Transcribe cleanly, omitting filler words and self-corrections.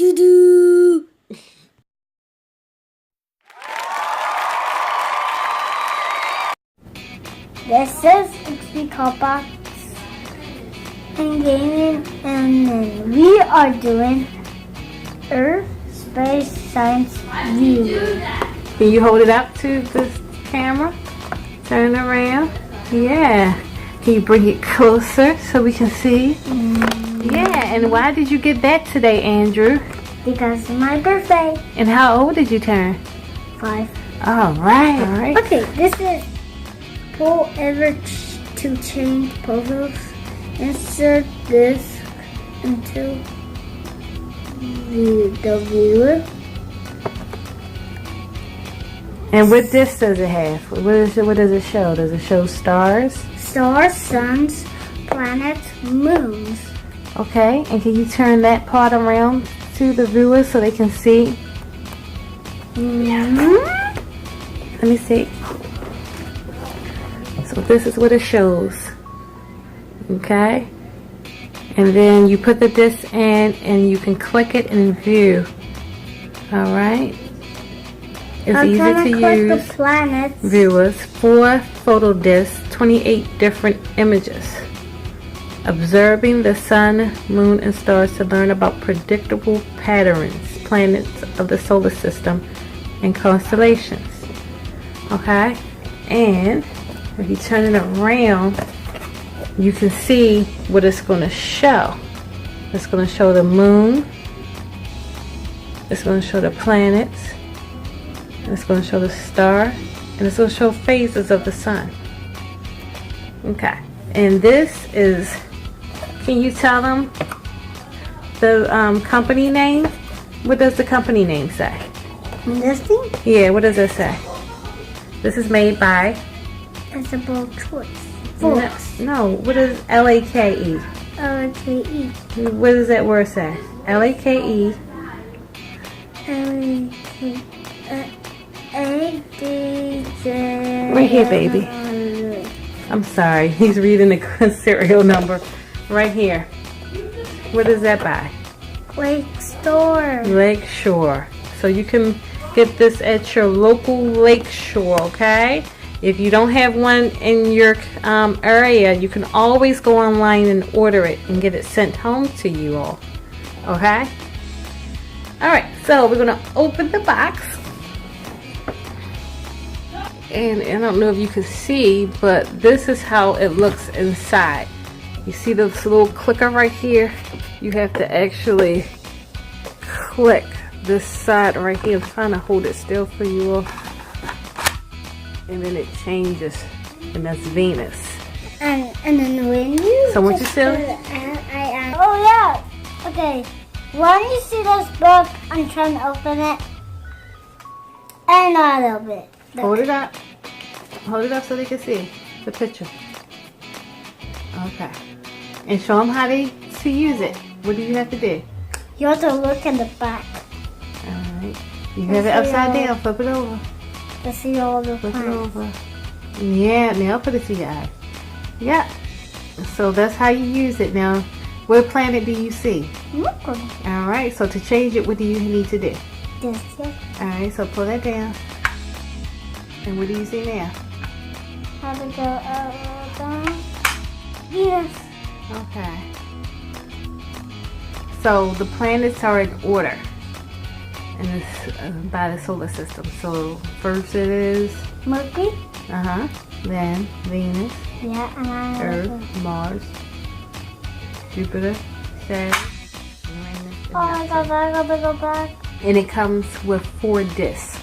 Do-do-do. This is XP Box and gaming, and then we are doing Earth, Space, Science View. Can you hold it up to this camera? Turn around. Yeah. Can you bring it closer so we can see? Yeah, and why did you get that today, Andrew? Because it's my birthday. And how old did you turn? 5. All right. Okay, this is pull ever to change puzzles. Insert this into the viewer. And what disc does it have? What does it show? Does it show stars? Stars, suns, planets, moons. Okay, and can you turn that part around to the viewers so they can see? Let me see. So this is what it shows. Okay, and then you put the disc in and you can click it and view. All right. It's easy to use. The planets. Viewers, 4 photo discs, 28 different images. Observing the sun, moon, and stars to learn about predictable patterns, planets of the solar system, and constellations. Okay? And if you turn it around, you can see what it's going to show. It's going to show the moon. It's going to show the planets. It's going to show the star, and it's going to show phases of the sun. Okay, and this is, can you tell them the company name? What does the company name say? This thing? Yeah, what does it say? This is made by? It's about choice. No, what is L-A-K-E? L-A-K-E. What does that word say? L-A-K-E. L-A-K-E. Right here, baby. I'm sorry, he's reading the serial number. Right here. What is that by? Lakeshore. Lakeshore. So you can get this at your local Lakeshore, okay? If you don't have one in your area, you can always go online and order it and get it sent home to you all. Okay? Alright, so we're going to open the box. And I don't know if you can see, but this is how it looks inside. You see this little clicker right here? You have to actually click this side right here. I'm trying to hold it still for you all. And then it changes, and that's Venus. And then when you... So what you say? Oh yeah! Okay, when you see this book, I'm trying to open it. And a little bit. Hold it up. Hold it up so they can see the picture. Okay. And show them how to use it. What do you have to do? You have to look in the back. Alright. You have it upside down. Flip it over. To see all the Flip it planets. over. Yeah, now put it to your eye. Yeah. So that's how you use it. Now, what planet do you see? Alright, so to change it, what do you need to do? This, yeah. Alright, so pull that down. And what do you see now? How to go down. Yes. Okay. So the planets are in order. And it's by the solar system. So first it is Mercury. Then Venus, Yeah, and Earth, Mars, Jupiter, Saturn, Uranus, and Oh my Neptune. god, I gotta go back. And it comes with 4 discs.